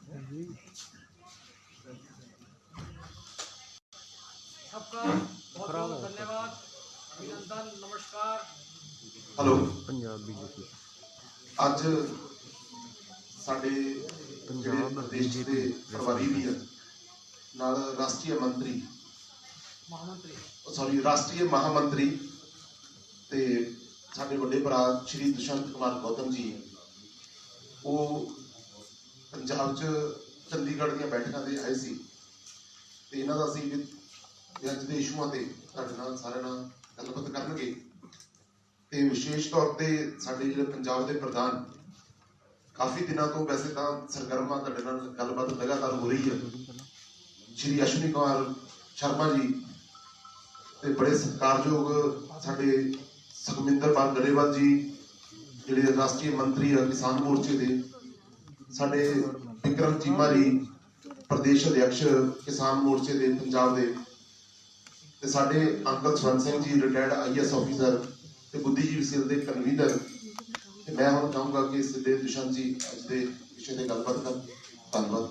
सबका बहुत बहुत धन्यवाद, अभिनंदन, नमस्कार। हेलो, पंजाब बीजेपी ਅੱਜ ਸਾਡੇ ਜਿਹੜੇ ਪ੍ਰਦੇਸ਼ ਦੇ ਪ੍ਰਭਾਰੀ ਵੀ ਹਨ ਨਾਲ ਰਾਸ਼ਟਰੀ ਮਹਾਮੰਤਰੀ ਤੇ ਸਾਡੇ ਵੱਡੇ ਭਰਾ ਸ਼੍ਰੀ ਦੁਸ਼ਯੰਤ ਕੁਮਾਰ ਗੌਤਮ ਜੀ ਉਹ ਪੰਜਾਬ 'ਚ ਚੰਡੀਗੜ੍ਹ ਦੀਆਂ ਬੈਠਕਾਂ ਤੇ ਆਏ ਸੀ ਤੇ ਇਹਨਾਂ ਦਾ ਅਸੀਂ ਅੱਜ ਦੇ ਇਸ਼ੂਆਂ ਤੇ ਤੁਹਾਡੇ ਨਾਲ ਸਾਰਿਆਂ ਨਾਲ ਗੱਲਬਾਤ ਕਰਨਗੇ ਤੇ ਵਿਸ਼ੇਸ਼ ਤੌਰ ਤੇ ਸਾਡੇ ਜਿਹੜੇ ਪੰਜਾਬ ਦੇ ਪ੍ਰਧਾਨ ਕਾਫੀ ਦਿਨਾਂ ਤੋਂ ਵੈਸੇ ਤਾਂ ਸਰਗਰਮਾ ਤੁਹਾਡੇ ਨਾਲ ਗੱਲਬਾਤ ਲਗਾਤਾਰ ਹੋ ਰਹੀ ਹੈ ਸ਼੍ਰੀ ਅਸ਼ਵਨੀ ਕੁਮਾਰ ਸ਼ਰਮਾ ਜੀ ਤੇ ਬੜੇ ਸਤਿਕਾਰਯੋਗ ਸਾਡੇ ਸੁਖਮਿੰਦਰ ਪਾਲ ਗਰੇਵਾਲ ਜੀ ਜਿਹੜੇ ਰਾਸ਼ਟਰੀ ਮੰਤਰੀ ਆ ਕਿਸਾਨ ਮੋਰਚੇ ਦੇ ਸਾਡੇ ਵਿਕਰਮ ਚੀਮਾ ਜੀ ਪ੍ਰਦੇਸ਼ ਅਧਿਕਸ਼ ਕਿਸਾਨ ਮੋਰਚੇ ਦੇ ਪੰਜਾਬ ਦੇ ਤੇ ਸਾਡੇ uncle Swaran Singh ji retired IAS officer ਤੇ ਬੁੱਧੀਜੀਵੀ ਸੈੱਲ ਦੇ ਕਨਵੀਨਰ ਤੇ ਮੈਂ ਹੁਣ ਚਾਹੂੰਗਾ ਕਿ ਸਿੱਧੇ ਦੁਸ਼ਯੰਤ ਜੀ ਅੱਜ ਦੇ ਵਿਸ਼ੇ ਤੇ ਗੱਲਬਾਤ ਕਰਨ। ਧੰਨਵਾਦ।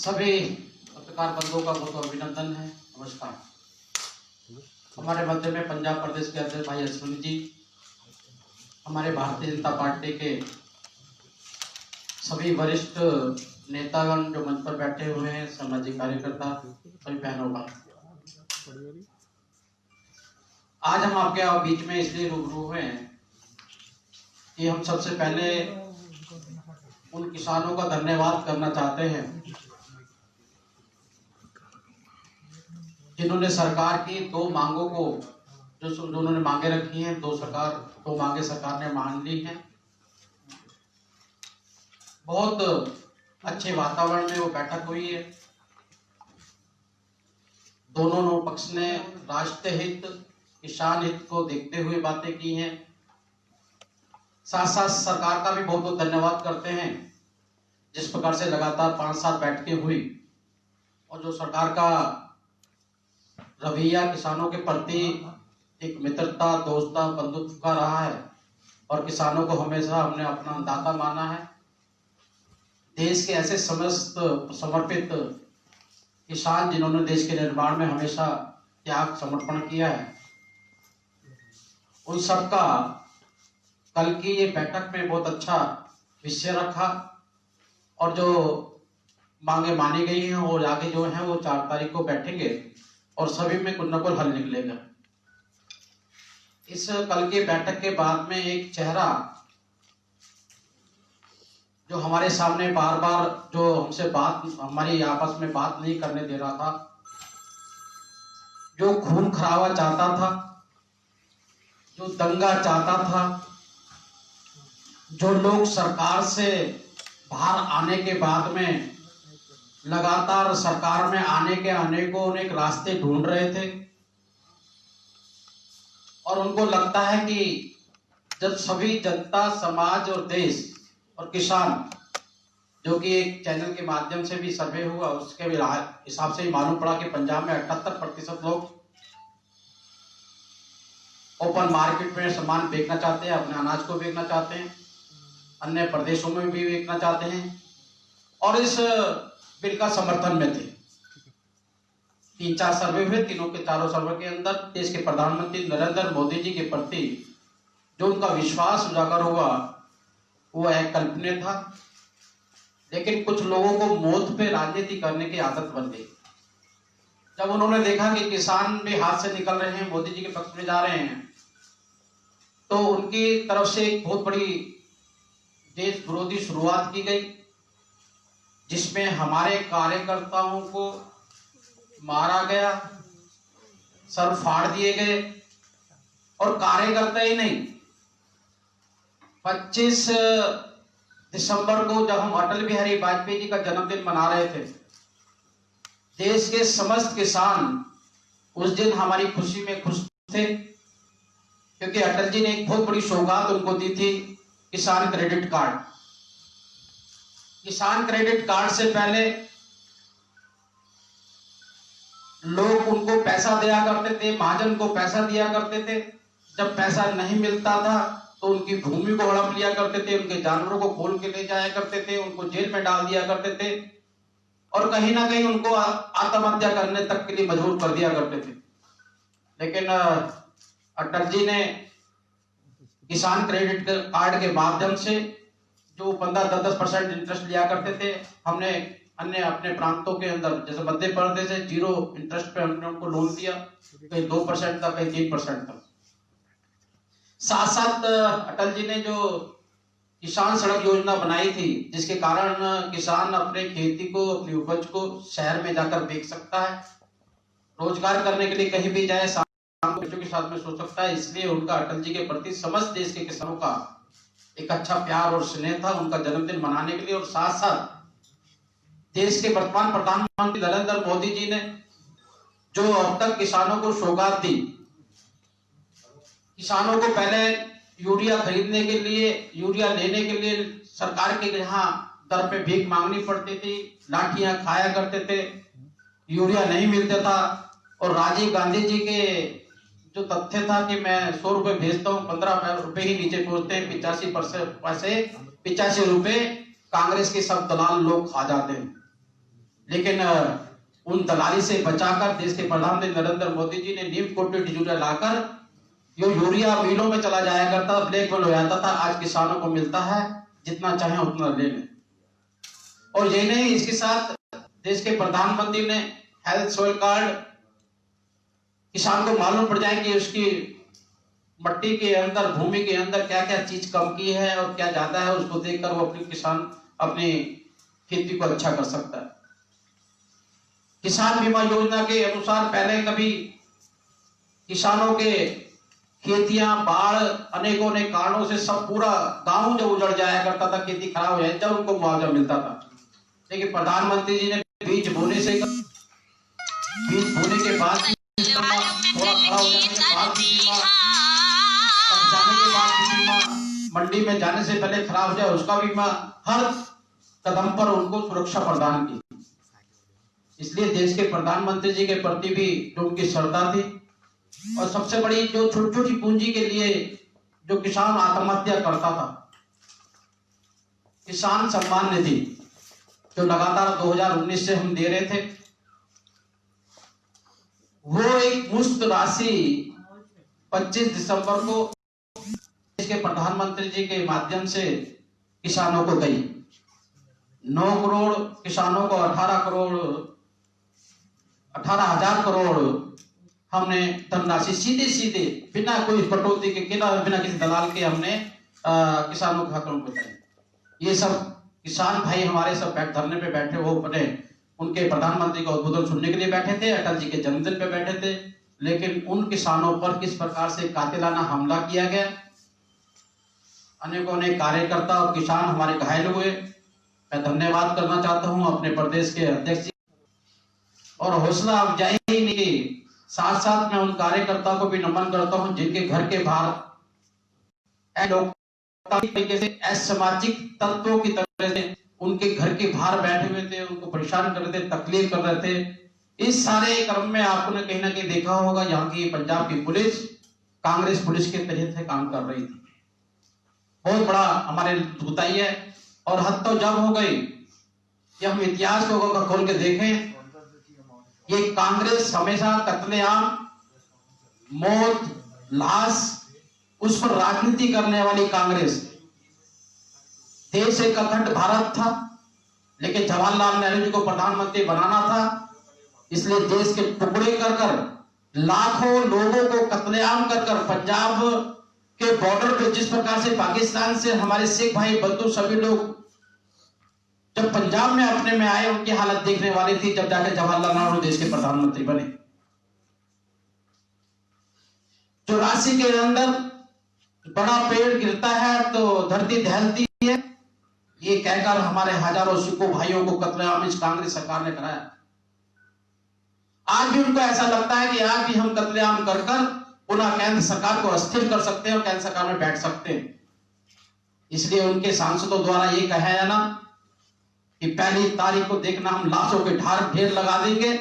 सभी पत्रकार बंधुओं का बहुत अभिनंदन है, नमस्कार। हमारे मध्य में पंजाब प्रदेश के अध्यक्ष भाई अश्विनी जी, हमारे भारतीय जनता पार्टी के सभी वरिष्ठ नेतागण जो मंच पर बैठे हुए हैं, सामाजिक कार्यकर्ता, सभी बहनों भाई, आज हम आपके बीच में इसलिए रूबरू हुए हैं कि हम सबसे पहले उन किसानों का धन्यवाद करना चाहते हैं जिन्होंने सरकार की दो मांगों को जो उन्होंने मांगे रखी हैं, दो मांगे सरकार ने मान ली हैं। बहुत अच्छे वातावरण में वो बैठक हुई है। दोनों पक्ष ने राष्ट्र हित, किसान हित को देखते हुए बातें की हैं। साथ साथ सरकार का भी बहुत बहुत धन्यवाद करते हैं जिस प्रकार से लगातार 5-7 बैठकें हुई और जो सरकार का रवैया किसानों के प्रति एक मित्रता, दोस्ता, बंधुत्व का रहा है और किसानों को हमेशा हमने अपना अन्नदाता माना है। देश के ऐसे समस्त समर्पित किसान जिन्होंने देश के निर्माण में हमेशा त्याग समर्पण किया है, उन सबका कल की ये बैठक में बहुत अच्छा विषय रखा और जो मांगे मानी गई हैं और आगे जो है वो 4 तारीख को बैठेंगे और सभी में कुछ न कुछ हल निकलेगा। इस कल की बैठक के बाद में एक चेहरा जो हमारे सामने बार बार जो हमसे हमारी आपस में बात नहीं करने दे रहा था, जो खून खराबा चाहता था, जो दंगा चाहता था, जो लोग सरकार से बाहर आने के बाद में लगातार सरकार में आने के अनेक रास्ते ढूंढ रहे थे और उनको लगता है कि जब सभी जनता, समाज और देश और किसान, जो कि एक चैनल के माध्यम से भी सर्वे हुआ, उसके हिसाब से ही मालूम पड़ा कि पंजाब में 78% लोग ओपन मार्केट में सामान बेचना चाहते हैं, अपने अनाज को बेचना चाहते हैं, अन्य प्रदेशों में भी बेचना चाहते हैं और इस बिल का समर्थन में थे। 3-4 सर्वे हुए, तीनों के चारों सर्वे के अंदर देश के प्रधानमंत्री नरेंद्र मोदी जी के प्रति जो उनका विश्वास उजागर हुआ वो अकल्पनीय था। लेकिन कुछ लोगों को मौत पे राजनीति करने की आदत बन गई। जब उन्होंने देखा कि किसान भी हाथ से निकल रहे हैं, मोदी जी के पक्ष में जा रहे हैं, तो उनकी तरफ से एक बहुत बड़ी देश विरोधी शुरुआत की गई जिसमें हमारे कार्यकर्ताओं को मारा गया, सर फाड़ दिए गए और कार्यकर्ता ही नहीं, 25 दिसंबर को जब हम अटल बिहारी वाजपेयी जी का जन्मदिन मना रहे थे, देश के समस्त किसान उस दिन हमारी खुशी में खुश थे क्योंकि अटल जी ने एक बहुत बड़ी सौगात उनको दी थी, किसान क्रेडिट कार्ड। किसान क्रेडिट कार्ड से पहले लोग उनको पैसा दिया करते थे, महाजन को पैसा दिया करते थे। जब पैसा नहीं मिलता था तो उनकी भूमि को हड़प लिया करते थे, उनके जानवरों को खोल के ले जाया करते थे, उनको जेल में डाल दिया करते थे और कहीं ना कहीं उनको आत्महत्या करने तक के लिए मजबूर कर दिया करते थे। लेकिन अटल जी ने किसान क्रेडिट कार्ड के माध्यम से जो 15-10% इंटरेस्ट लिया करते थे, हमने अन्य अपने प्रांतों के अंदर जैसे मध्य प्रदेश से 0 इंटरेस्ट पे हमने उनको लोन दिया, कहीं 2% था, कहीं 3% था। साथ साथ अटल जी ने जो किसान सड़क योजना बनाई थी, जिसके कारण किसान अपने खेती को, अपनी उपज को शहर में जाकर बेच सकता है, रोजगार करने के लिए कहीं भी जाए, बच्चों के साथ में सो सकता है। इसलिए उनका अटल जी के प्रति समस्त देश के किसानों का एक अच्छा प्यार और स्नेह था उनका जन्मदिन मनाने के लिए। और साथ साथ देश के वर्तमान प्रधानमंत्री नरेंद्र मोदी जी ने जो अब तक किसानों को सौगात दी, किसानों को पहले यूरिया खरीदने के लिए, यूरिया लेने के लिए सरकार के यहाँ दर पे भीख मांगनी पड़ती थी, लाठियां खाया करते थे, यूरिया नहीं मिलता था। और राजीव गांधी जी के जो तथ्य था कि मैं 100 रुपए भेजता हूँ, 15 रुपए ही नीचे पहुंचते हैं, 85 रुपए कांग्रेस के सब दलाल लोग खा जाते हैं। लेकिन उन दलाली से बचाकर देश के प्रधानमंत्री नरेंद्र मोदी जी ने नीम कोटेड यूरिया लाकर जो यूरिया मिलों में चला जाया करता, ब्लैक मेल हो जाता था, आज किसानों को मिलता है, जितना चाहे उतना ले लें। और यही नहीं, इसके साथ देश के प्रधानमंत्री ने हेल्थ सॉइल कार्ड, किसान को मालूम पड़ जाए कि उसकी मट्टी के अंदर, भूमि के अंदर क्या क्या चीज कम की है और क्या ज्यादा है, उसको देखकर वो अपने किसान अपनी खेती को अच्छा कर सकता है। किसान बीमा योजना के अनुसार पहले कभी किसानों के खेतियां बाढ़ अनेकों ने कारणों से सब पूरा गांव जब उजड़ जाया करता था, खेती खराब हो जाए, जब उनको मुआवजा मिलता था। लेकिन प्रधानमंत्री जी ने बीज बोने के बाद थोड़ा खड़ा हो जाने के बाद बीमा, मंडी में जाने से पहले खराब हो जाए उसका बीमा, हर कदम पर उनको सुरक्षा प्रदान की। इसलिए देश के प्रधानमंत्री जी के प्रति भी जो उनकी श्रद्धा थी, और सबसे बड़ी जो छोटी छोटी पूंजी के लिए जो किसान आत्महत्या करता था, किसान सम्मान निधि जो लगातार 2019 से हम दे रहे थे, वो एक मुफ्त राशि 25 दिसंबर को देश के प्रधानमंत्री जी के माध्यम से किसानों को गई। 9 करोड़ किसानों को 18,000 करोड़ हमने धनराशि सीधे बिना कोई कटौती के, बिना किसी दलाल के हमने किसानों के खातों में पहुंचाई। ये सब किसान भाई हमारे सब धरने पे बैठे, वो बने उनके प्रधानमंत्री का उद्बोधन सुनने के लिए बैठे थे, अटल जी के जन्मदिन पे बैठे थे। लेकिन उन किसानों पर किस प्रकार से कातिलाना हमला किया गया, अनेकों ने कार्यकर्ता और किसान हमारे घायल हुए। मैं धन्यवाद करना चाहता हूं अपने प्रदेश के अध्यक्ष जी, और हौसला अफजाई ही नहीं, साथ साथ मैं उन कार्यकर्ताओं को भी नमन करता हूं जिनके घर के बाहर तरीके से असामाजिक तत्वों की तरह से उनके घर के बाहर बैठे हुए थे, उनको परेशान कर रहे थे, तकलीफ कर रहे थे। इस सारे क्रम में आपने कहीं ना कहीं देखा होगा यहाँ की पंजाब की पुलिस कांग्रेस पुलिस के तहत से काम कर रही थी। बहुत बड़ा हमारे दुखदाई है, और हद तो जब हो गई कि हम इतिहास को खोल के देखें, ये कांग्रेस हमेशा कत्लेआम, मौत, लाश, उस पर राजनीति करने वाली कांग्रेस। देश एक अखंड भारत था, लेकिन जवाहरलाल नेहरू जी को प्रधानमंत्री बनाना था, इसलिए देश के टुकड़े कर लाखों लोगों को कत्लेआम कर पंजाब के बॉर्डर पे, जिस प्रकार से पाकिस्तान से हमारे सिख भाई बंधु सभी लोग जब पंजाब में अपने में आए, उनकी हालत देखने वाली थी, जब जाकर जवाहरलाल नेहरू देश के प्रधानमंत्री बने। 84 के अंदर बड़ा पेड़ गिरता है तो धरती दहलती है, ये कहकर हमारे हजारों सिखों भाइयों को कत्लेआम इस कांग्रेस सरकार ने कराया। आज भी उनको ऐसा लगता है कि आज भी हम कत्लेआम कर पुनः केंद्र सरकार को अस्थिर कर सकते हैं और केंद्र सरकार में बैठ सकते हैं। इसलिए उनके सांसदों द्वारा ये कहा है ना कि 1 तारीख को देखना हम लाशों के ढेर लगा देंगे,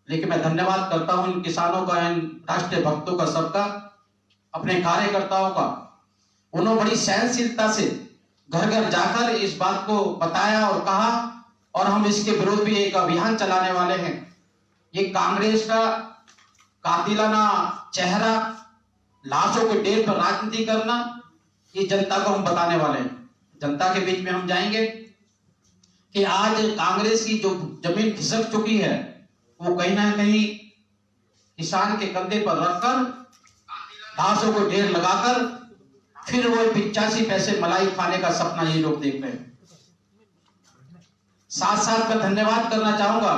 लेकिन मैं धन्यवाद करता हूं इन किसानों का, इन राष्ट्रीय भक्तों का, सबका, अपने कार्यकर्ताओं का। उन्होंने बड़ी सहनशीलता से घर घर जाकर इस बात को बताया और कहा, और हम इसके विरोध भी एक अभियान चलाने वाले हैं। ये कांग्रेस का कातिलाना चेहरा, लाशों के ढेर पर राजनीति करना, ये जनता को हम बताने वाले हैं। जनता के बीच में हम जाएंगे कि आज कांग्रेस की जो जमीन खिसक चुकी है, वो कहीं ना कहीं किसान के कंधे पर रखकर, लाशों को ढेर लगाकर, फिर वो 85 पैसे मलाई खाने का सपना ये लोग देख रहे हैं। साथ साथ मैं धन्यवाद करना चाहूंगा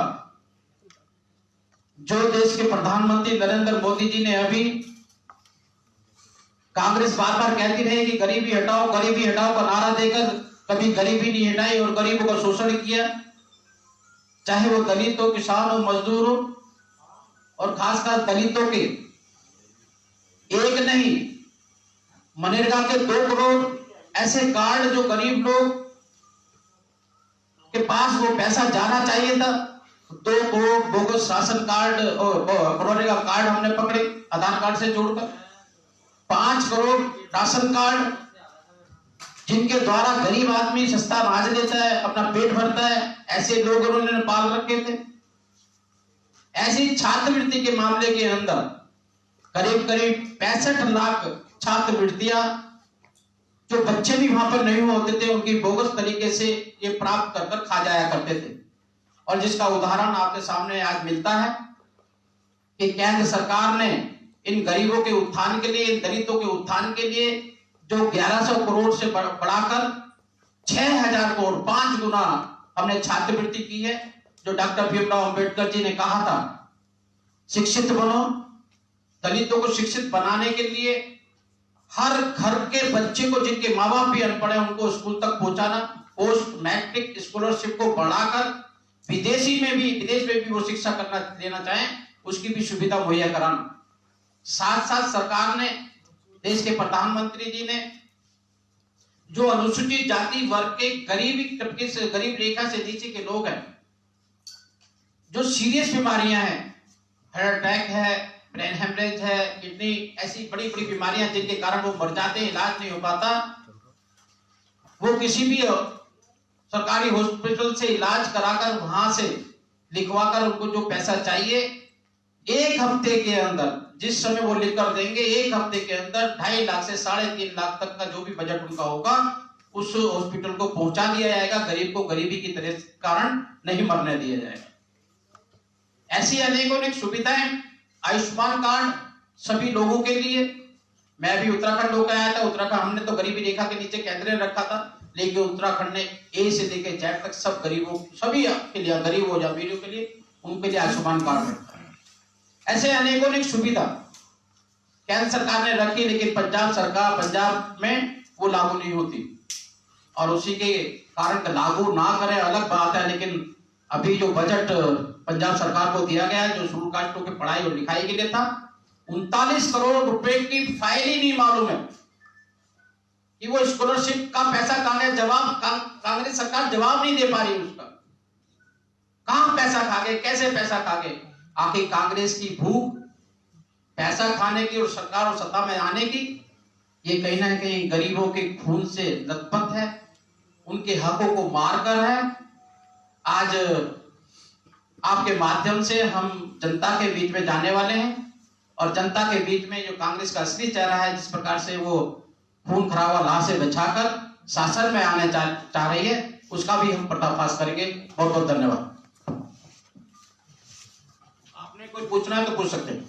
जो देश के प्रधानमंत्री नरेंद्र मोदी जी ने अभी, कांग्रेस बार बार कहती रही कि गरीबी हटाओ का नारा देकर कभी गरीबी नहीं हटाई और गरीबों का शोषण किया, चाहे वो दलित हो, किसान हो, मजदूर हो, और खासकर दलितों के एक नहीं, मनरेगा के 2 करोड़ ऐसे कार्ड जो गरीब लोग के पास वो पैसा जाना चाहिए था, 2 करोड़ बोगस राशन कार्ड और मनरेगा कार्ड हमने पकड़े आधार कार्ड से जोड़कर। 5 करोड़ राशन कार्ड जिनके द्वारा गरीब आदमी सस्ता अनाज लेता है, अपना पेट भरता है, ऐसे लोग उन्होंने पाल रखे थे। ऐसी छात्रवृत्ति के मामले के अंदर करीब करीब 65 लाख छात्रवृत्तियां जो बच्चे भी वहां पर नहीं होते थे, उनकी बोगस तरीके से ये प्राप्त कर खा जाया करते थे। और जिसका उदाहरण आपके सामने आज मिलता है कि केंद्र सरकार ने इन गरीबों के उत्थान के लिए, इन दलितों के उत्थान के लिए जो 1100 करोड़ से बढ़ाकर 6000 करोड़, 5 गुना हमने छात्रवृत्ति की है। जो डॉक्टर भीमराव अंबेडकर जी ने कहा था, शिक्षित बनो, दलितों को शिक्षित बनाने के लिए हर घर के बच्चे को, जिनके माँ बाप भी अनपढ़ है, उनको स्कूल तक पहुंचाना, पोस्ट मैट्रिक स्कॉलरशिप को बढ़ाकर विदेश में भी वो शिक्षा लेना चाहें, उसकी भी सुविधा मुहैया कराना। साथ साथ सरकार ने, देश के प्रधानमंत्री जी ने, जो अनुसूचित जाति वर्ग के गरीब रेखा से नीचे के लोग हैं, जो सीरियस बीमारियां हैं, हार्ट अटैक है, ब्रेन हेमरेज है, किडनी, ऐसी बड़ी बड़ी बीमारियां जिनके कारण वो मर जाते हैं, इलाज नहीं हो पाता, वो किसी भी सरकारी हॉस्पिटल से इलाज कराकर वहां से लिखवाकर उनको जो पैसा चाहिए, 1 हफ्ते के अंदर, जिस समय वो लिख कर देंगे, 1 हफ्ते के अंदर 2.5 लाख से 3.5 लाख तक का जो भी बजट उनका होगा, उस हॉस्पिटल को पहुंचा दिया जाएगा। गरीब को गरीबी की तरह कारण नहीं मरने दिया जाएगा। ऐसी अनेकों सुविधाएं, आयुष्मान कार्ड सभी लोगों के लिए। मैं भी उत्तराखंड होकर आया था। उत्तराखंड हमने तो गरीबी रेखा के नीचे केंद्र रखा था, लेकिन उत्तराखंड ने ए से लेकर जेड तक सब गरीबों, सभी के लिए, गरीब हो या अमीरों के लिए, उनके लिए आयुष्मान कार्ड रखा है। ऐसे अनेकों सुविधा केंद्र सरकार ने रखी, लेकिन पंजाब में वो लागू नहीं होती, और उसी के कारण लागू ना करे अलग बात है। लेकिन अभी जो बजट पंजाब सरकार को दिया गया है, जो शेड्यूल कास्टों की पढ़ाई और लिखाई के लिए था, 39 करोड़ रुपए की फाइल ही नहीं मालूम है कि वो स्कॉलरशिप का पैसा कहां है। कांग्रेस सरकार जवाब नहीं दे पा रही उसका, कहां पैसा खा गए, कैसे पैसा खा गए। आखिर कांग्रेस की भूख पैसा खाने की और सरकार और सत्ता में आने की, ये कहीं ना कहीं गरीबों के खून से लथपथ है, उनके हकों को मारकर है। आज आपके माध्यम से हम जनता के बीच में जाने वाले हैं, और जनता के बीच में जो कांग्रेस का असली चेहरा है, जिस प्रकार से वो खून खराबा लाश से बचाकर शासन में आने चाह रही है, उसका भी हम पर्दाफाश करेंगे। बहुत बहुत धन्यवाद। आपने कोई पूछना है तो पूछ सकते हैं।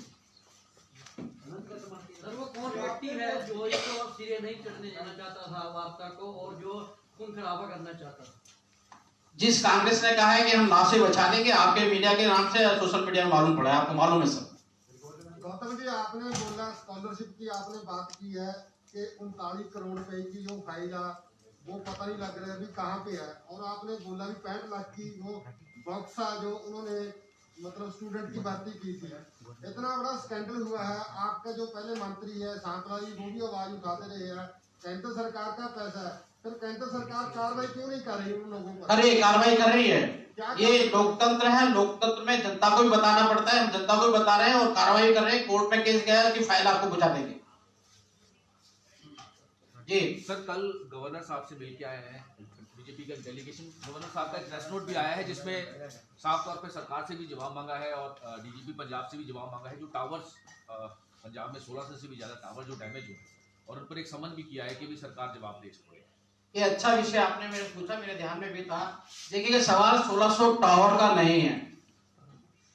सर, वो कौन व्यक्ति है जो इसको सिरे नहीं चढ़ने देना चाहता था वार्ता को, और जो खून खराबा करना चाहता था? जिस कांग्रेस ने कहा है कि हम लाशें बचा लेंगे, आपके मीडिया के नाम से सोशल मीडिया में मालूम पड़ा है, आपको मालूम है सर। गौतम जी, आपने बोला स्कॉलरशिप की, आपने बात की है कि 39 करोड़ रुपए की जो फाइल है वो पता नहीं लग रहा है अभी कहाँ पे है, और आपने बोला भी 65 लाख की वो बॉक्सा जो उन्होंने मतलब स्टूडेंट की भर्ती की थी। इतना बड़ा स्कैंडल हुआ है, आपका जो पहले मंत्री है सांतवारी, वो भी आवाज उठाते रहे हैं, केंद्र सरकार का पैसा है, फिर केंद्र सरकार कार्रवाई क्यों नहीं कर रही उन लोगों पर? अरे कार्रवाई कर रही है, ये लोकतंत्र है, लोकतंत्र में जनता को भी बताना पड़ता है, हम जनता को भी बता रहे हैं और कार्रवाई कर रहे हैं। कोर्ट में केस गया है कि फाइल आपको बुझा देंगे। जी सर, कल गवर्नर साहब से मिल के आए हैं बीजेपी का डेलीगेशन। गवर्नर साहब का एक प्रेस नोट भी आया है जिसमें साफ तौर पे सरकार से भी जवाब मांगा है और डीजीपी पंजाब से भी जवाब मांगा है। जो टावर्स पंजाब में 1600 से भी ज्यादा टावर जो डैमेज हुए और उन पर एक समन भी किया है कि भी सरकार जवाब दे सके। ये अच्छा विषय आपने मेरे पूछा, मेरे ध्यान में भी था। देखिए सवाल 1600 टावर का नहीं है,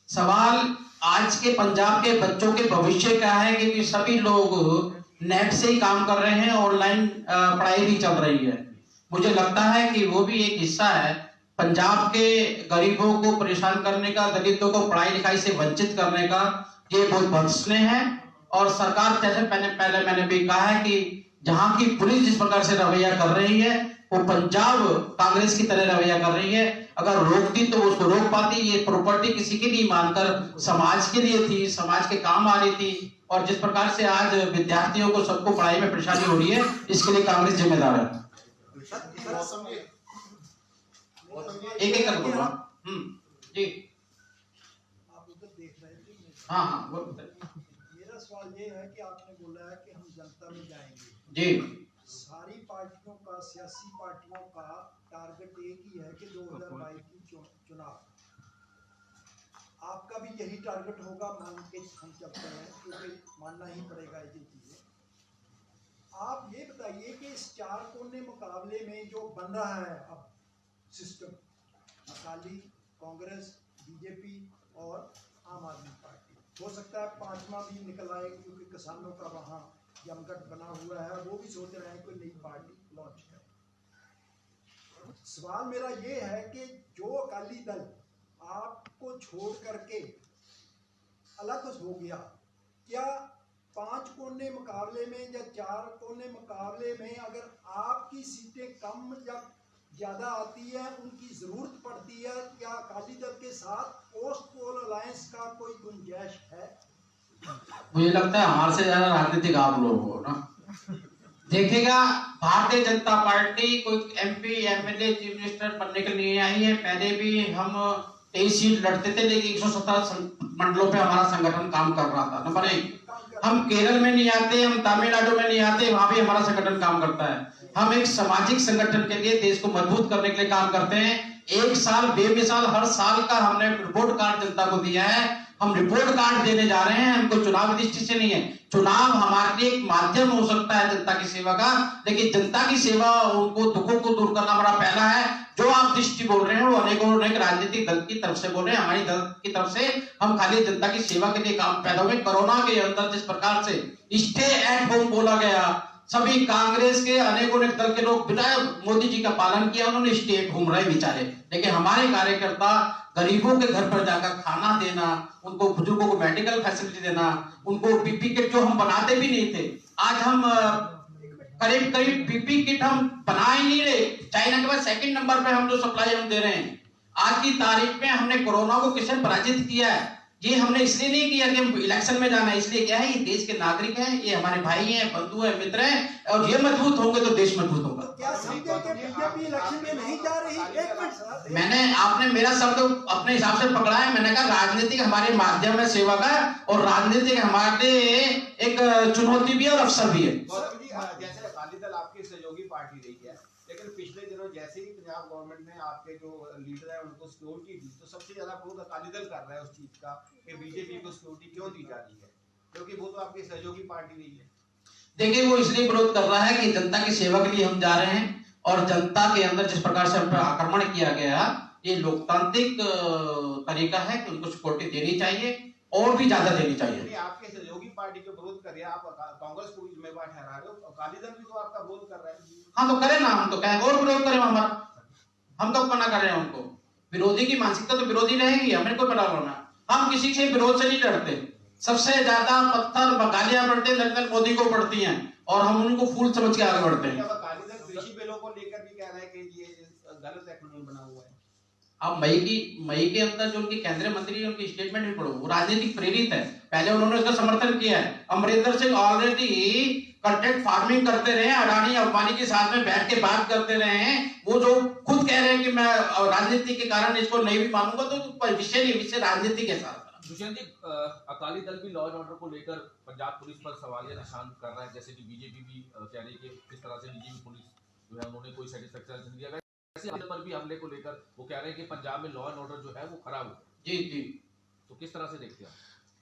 सवाल आज के पंजाब के बच्चों के भविष्य का है, क्योंकि सभी लोग नेट से ही काम कर रहे हैं, ऑनलाइन पढ़ाई भी चल रही है। मुझे लगता है कि वो भी एक हिस्सा है पंजाब के गरीबों को परेशान करने का, दलितों को पढ़ाई लिखाई से वंचित करने का। ये बहुत भत्सनीय है और सरकार, जैसे पहले मैंने भी कहा है कि जहां की पुलिस जिस प्रकार से रवैया कर रही है वो पंजाब कांग्रेस की तरह रवैया कर रही है। अगर रोकती तो उसको रोक पाती। ये प्रॉपर्टी किसी की नहीं मानकर समाज के लिए थी, समाज के काम आ रही थी। और जिस प्रकार से आज विद्यार्थियों को सबको पढ़ाई में परेशानी हो रही है, इसके लिए कांग्रेस जिम्मेदार है। एक एक कर बोलूँ जी। आप उधर देख रहे थे। हाँ मेरा सवाल ये है कि आपने बोला है कि हम जनता में जाएंगे जी। सारी पार्टियों का, सियासी पार्टियों का टारगेट एक ही है कि 2022 की चुनाव। आपका भी यही टारगेट होगा, मान के हम चलते हैं, क्योंकि मानना ही पड़ेगा ये चीजें। आप ये बताइए कि इस 4 कोने मुकाबले में जो बन रहा है अब सिस्टम, अकाली, कांग्रेस, बीजेपी और आम आदमी पार्टी, हो सकता है 5वां भी निकल आए, क्योंकि किसानों का वहाँ जमघट बना हुआ है, वो भी सोच रहे हैं कोई नई पार्टी लॉन्च करें। सवाल मेरा ये है कि जो अकाली दल आपको छोड़ करके अलग हो गया, क्या 5 कोने मुकाबले में या 4 कोने मुकाबले में अगर आपकी सीटें कम या ज्यादा आती है, उनकी जरूरत पड़ती है, क्या अकाली दल के साथ पोस्ट पोल अलायंस का कोई गुंजाइश है? मुझे लगता है हमारे से ज्यादा राजनीतिक आप लोग हो ना। देखिएगा, भारतीय जनता पार्टी कोई एमपी, एमएलए, चीफ मिनिस्टर बनने के लिए आई है। पहले भी हम 23 सीट लड़ते थे, लेकिन 117 मंडलों पे हमारा संगठन काम कर रहा था। नंबर 1, हम केरल में नहीं आते, हम तमिलनाडु में नहीं आते, वहां भी हमारा संगठन काम करता है। हम एक सामाजिक संगठन के लिए, देश को मजबूत करने के लिए काम करते हैं। 1 साल बेमिसाल हर साल का हमने रिपोर्ट कार्ड जनता को दिया है। हम रिपोर्ट कार्ड देने जा रहे हैं, हमको चुनाव दृष्टि से नहीं है। चुनाव हमारे लिए एक माध्यम हो सकता है जनता की सेवा का, लेकिन जनता की सेवा, उनको दुखों को दूर करना बड़ा पहला है। जो आप दृष्टि बोल रहे हैं वो अनेक राजनीतिक दल की तरफ से बोल रहे हैं, हमारी दल की तरफ से हम खाली जनता की सेवा के लिए काम पैदा हुए। कोरोना के अंदर जिस प्रकार से स्टे एट होम बोला गया, सभी कांग्रेस के अनेक दल के लोग बिना मोदी जी का पालन किया, उन्होंने स्टे एट होम रहे बेचारे। लेकिन हमारे कार्यकर्ता गरीबों के घर पर जाकर खाना देना, उनको बुजुर्गों को मेडिकल फैसिलिटी देना, उनको पीपी किट जो हम बनाते भी नहीं थे, आज हम करीब पीपी किट हम बना ही नहीं रहे। चाइना के बाद 2nd नंबर पे हम जो सप्लाई हम दे रहे हैं। आज की तारीख में हमने कोरोना को किसने पराजित किया है? ये हमने इसलिए नहीं किया कि हम इलेक्शन में जाना है, इसलिए क्या है, ये देश के नागरिक हैं, ये हमारे भाई हैं, बंधु हैं, मित्र हैं, और ये मजबूत होंगे तो देश मजबूत होगा। क्या समझे कि बीजेपी इलेक्शन में नहीं जा रही? एक मिनट सर, मैंने, आपने मेरा शब्द अपने हिसाब से पकड़ा है। मैंने कहा राजनीतिक हमारे माध्यम है सेवा का, और राजनीतिक हमारे एक चुनौती भी है और अवसर भी है। जैसे अकाली दल आपकी सहयोगी पार्टी रही है, लेकिन पिछले दिनों जैसे ही पंजाब गवर्नमेंट ने आपके जो लीडर है उनको सिक्योरिटी दी, तो सबसे ज्यादा विरोध अकाली दल कर रहा है उस चीज का कि बीजेपी को सिक्योरिटी क्यों दी जा रही है, क्योंकि वो तो आपकी सहयोगी पार्टी रही है। देखिए, वो इसलिए विरोध कर रहा है कि जनता की सेवा के लिए हम जा रहे हैं, और जनता के अंदर जिस प्रकार से हम पर आक्रमण किया गया, ये लोकतांत्रिक तरीका है कि उनको सिक्योरिटी देनी चाहिए और भी ज्यादा देनी चाहिए। आपके सहयोगी पार्टी को विरोध कर रहे हैं, आप कांग्रेस को भी जिम्मेदार ठहरा रहे हो, अकाली दल भी तो आपका विरोध कर रहा है। हाँ, तो करें ना, हम तो कहें और विरोध करें हमारा, हम तो मना कर रहे हैं उनको। विरोधी की मानसिकता तो विरोधी रहेगी, हमें कोई पता होना। हम किसी से विरोध से नहीं डरते। सबसे ज्यादा पत्थर गालियां पड़ते नरेंद्र मोदी को पड़ती हैं, और हम उनको फूल समझ के आगे बढ़ते हैं। अकाली दल कृषि बिलों को लेकर भी कह रहा है कि ये गलत कानून बना हुआ है। अब मई के अंदर जो उनके केंद्रीय मंत्री उनकी स्टेटमेंट भी पढ़ो, वो राजनीतिक प्रेरित है। पहले उन्होंने उसका समर्थन किया है। Amarinder Singh already content farming करते रहे, अडानी अंबानी के साथ में बैठ के बात करते रहे हैं। वो जो खुद कह रहे हैं कि मैं राजनीति के कारण इसको नहीं भी मानूंगा, तो विषय नहीं, विषय राजनीति के साथ। दुष्यंत जी, अकाली दल भी लॉ एंड ऑर्डर को लेकर पंजाब पुलिस पर सवालिया निशान कर रहा है, जैसे कि बीजेपी भी कह रही है कि किस तरह से डीजीपी पुलिस जो है उन्होंने कोई सेटिस्फेक्शन नहीं दिया। वैसे पर भी हमले को लेकर वो कह रहे हैं कि पंजाब में लॉ एंड ऑर्डर जो है वो खराब हुआ। जी जी, तो किस तरह से देखते हैं?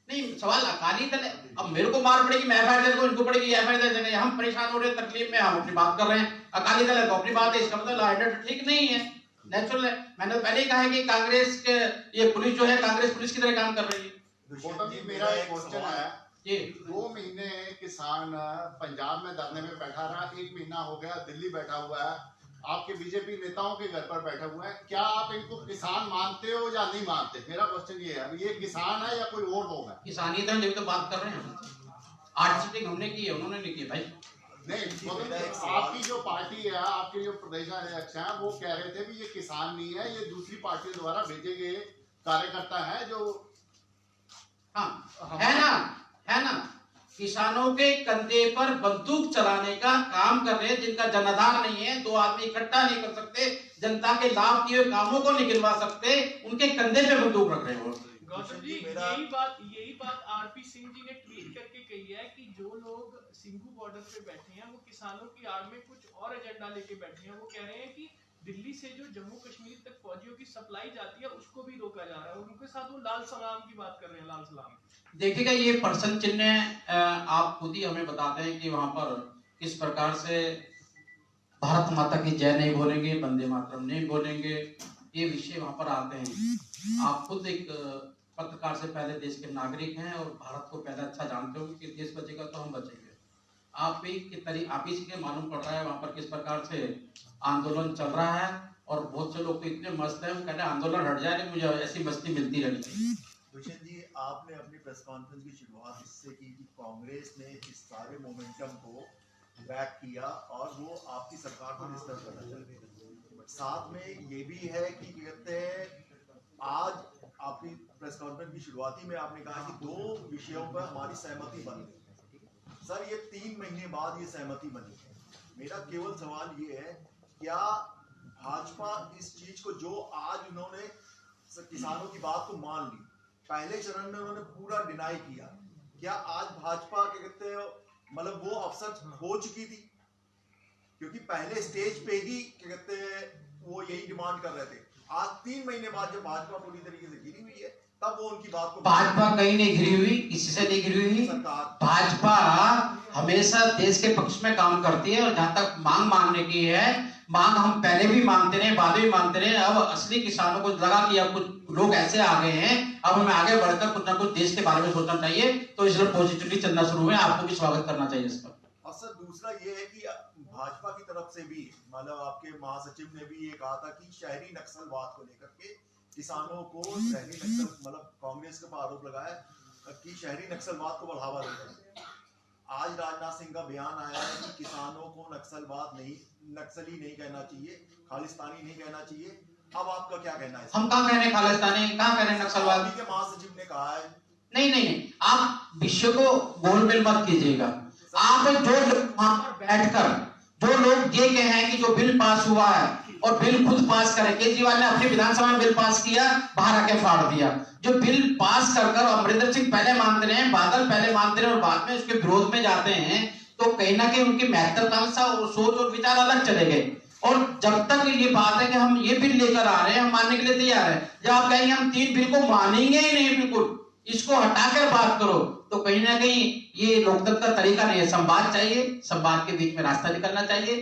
नहीं, सवाल अकाली दल, अब मेरे को मार पड़ेगी, मैं एफआईआर को, इनको पड़ेगी एफआईआर, हम परेशान हो रहे हैं, तकलीफ में, हम अपनी बात कर रहे हैं। अकाली दल है तो अपनी बात है, इसका मतलब लॉ एंड ऑर्डर ठीक नहीं है, नेचुरल है। मैंने पहले ही कहा है कि कांग्रेस के ये पुलिस जो है, कांग्रेस पुलिस की तरह काम कर रही है। गौतम जी, मेरा एक क्वेश्चन है जी। 2 महीने किसान पंजाब में धरने में बैठा रहा, 1 महीना हो गया दिल्ली बैठा हुआ है, आपके बीजेपी नेताओं के घर पर बैठा हुआ है। क्या आप इनको किसान मानते हो या नहीं मानते? मेरा क्वेश्चन ये है, ये किसान है या कोई और लोग है? किसानी तो जब तो बात कर रहे हैं, आर्ट सीटिंग हमने की है, उन्होंने नहीं की भाई। नहीं, आपकी जो पार्टी है, आपके जो प्रदेशाध्यक्ष हैं, वो कह रहे थे कि ये किसान नहीं है, ये दूसरी पार्टी द्वारा भेजे गए कार्यकर्ता है जो। हाँ, है ना, किसानों के कंधे पर बंदूक चलाने का काम कर रहे हैं, जिनका जनाधार नहीं है, 2 आदमी इकट्ठा नहीं कर सकते, जनता के लाभ किए कामों को निकलवा सकते, उनके कंधे पे बंदूक रख रहे हैं। गौतम जी, यही बात आरपी सिंह जी ने ट्वीट करके कही है कि जो लोग सिंघू बॉर्डर पे बैठे हैं वो किसानों की आड़ में कुछ और एजेंडा लेके बैठे हैं। वो कह रहे हैं कि दिल्ली से जो जम्मू कश्मीर तक फौजियों की सप्लाई जाती है उसको भी रोका जा रहा है, उनके साथ वो लाल सलाम की बात कर रहे हैं। लाल सलाम देखिएगा, ये पर्सन चिन्ह आप खुद ही हमें बताते हैं कि वहां पर किस प्रकार से भारत माता की जय नहीं बोलेंगे, वंदे मातरम नहीं बोलेंगे, ये विषय वहां पर आते हैं। आप खुद एक पत्रकार से पहले देश के नागरिक हैं और भारत को पहले अच्छा जानते हो कि देश बचेगा तो हम बचेंगे। आप ही से मालूम पड़ रहा है वहां पर किस प्रकार से आंदोलन चल रहा है, और बहुत से लोग तो इतने मस्त हैं, वो कहते हैं आंदोलन हट जाए, मुझे ऐसी मस्ती मिलती रहनी चाहिए। दुष्यंत जी, आपने अपनी प्रेस कॉन्फ्रेंस की शुरुआत इससे की कि कांग्रेस ने इस सारे मोमेंटम को बैक किया और वो आपकी सरकार को डिस्टर्ब करना चाहते हैं। साथ में ये भी है कि कहते हैं, आज आपकी प्रेस कॉन्फ्रेंस की शुरुआती में आपने कहा कि 2 विषयों पर हमारी सहमति बन गई। सर, ये 3 महीने बाद ये सहमति बनी है। मेरा केवल सवाल ये है, क्या भाजपा इस चीज को, जो आज उन्होंने किसानों की बात को मान ली, पहले चरण में उन्होंने पूरा डिनाई किया, क्या आज भाजपा के कहते हैं मतलब वो अवसर हो चुकी थी? क्योंकि पहले स्टेज पे ही क्या कहते हैं वो यही डिमांड कर रहे थे। आज 3 महीने बाद जब भाजपा पूरी तरीके से गिरी हुई है, तब वो उनकी बात को, भाजपा कहीं नहीं घिरी हुई, किसी से नहीं घिरी हुई। भाजपा हमेशा देश के पक्ष में काम करती है, और जहां तक मांग मांगने की है, मांग हम पहले भी मांगते रहे, बाद में मांगते रहे। अब असली किसानों को लगा कि अब कुछ लोग ऐसे आ गए हैं, अब हमें आगे बढ़कर कुछ ना कुछ देश के बारे में सोचना चाहिए, तो इसलिए पॉजिटिवली चलना शुरू हुए। आपको भी स्वागत करना चाहिए इसका। और सर, दूसरा ये है कि भाजपा की तरफ से भी, मतलब आपके महासचिव ने भी ये कहा था कि शहरी नक्सलवाद को लेकर के किसानों को शहरी नक्सल, मतलब कांग्रेस के ऊपर आरोप लगाया कि शहरी नक्सलवाद को बढ़ावा देते हैं। आज राजनाथ सिंह का बयान आया है कि किसानों को नक्सलवाद नहीं, नक्सली नहीं कहना चाहिए, खालिस्तानी नहीं कहना चाहिए। अब आपका क्या कहना है? हम कहाँ कह रहे हैं खालिस्तानी, कहाँ कह रहे हैं नक्सलवाद? के महासचिव ने कहा है। नहीं, आप विषय को गोलमेल मत कीजिएगा। आप जो वहां पर बैठकर जो लोग ये कहें कि जो बिल पास हुआ है, और बिल खुद पास करें, केजरीवाल ने अपनी विधानसभा में बिल पास किया, बाहर आके फाड़ दिया। जो बिल पास कर अमरिंदर सिंह पहले मानते रहे, बादल पहले मानते रहे, और बाद में उसके विरोध में जाते हैं, तो कहीं ना कहीं उनकी महत्वाकांक्षा और सोच और विचार अलग चले गए। और जब तक ये बात है कि हम ये बिल लेकर आ रहे हैं, हम मानने के लिए तैयार है, जब आप कहेंगे हम 3 बिल को मानेंगे ही नहीं, बिल्कुल इसको हटाकर बात करो, तो कहीं ना कहीं ये लोकतंत्र का तरीका नहीं है। संवाद चाहिए, संवाद के बीच में रास्ता निकलना चाहिए।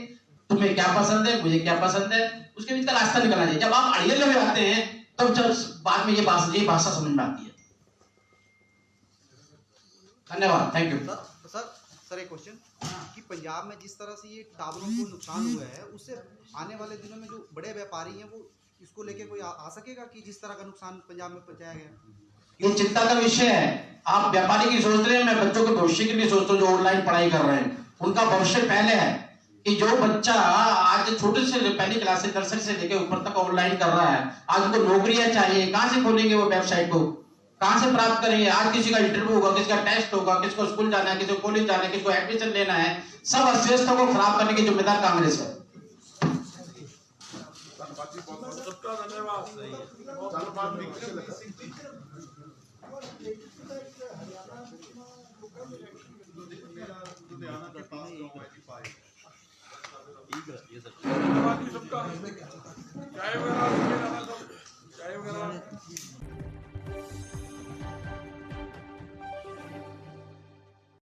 तुम्हें क्या पसंद है, मुझे क्या पसंद है, उसके बीच का रास्ता निकलना चाहिए। जब आप अड़ियल में आते हैं, तब जब बाद में ये भाषा समझ में आती है। धन्यवाद, थैंक यू। सर एक क्वेश्चन कि पंजाब में जिस तरह से ये टावरों को नुकसान हुआ है, उससे आने वाले दिनों में जो बड़े व्यापारी हैं वो इसको लेके कोई आ सकेगा कि जिस तरह का नुकसान पंजाब में पहुंचाया गया? ये चिंता का विषय है। आप व्यापारी की सोच रहे हैं, मैं बच्चों के भविष्य की भी सोचता हूँ, जो ऑनलाइन पढ़ाई कर रहे हैं, उनका भविष्य पहले है कि जो बच्चा आज छोटे से पहली क्लास से, नर्सरी से लेकर ऊपर तक ऑनलाइन कर रहा है, आज उनको नौकरियां चाहिए, कहां से खोलेंगे वो वेबसाइट को, कहाँ से प्राप्त करेंगे? आज किसी का इंटरव्यू होगा, किसी का टेस्ट होगा, किसको स्कूल जाना है, किसी को कॉलेज जाना है, किसी को एडमिशन लेना है, सब अव्यवस्था को खराब करने की जिम्मेदार कांग्रेस है। सबका धन्यवाद।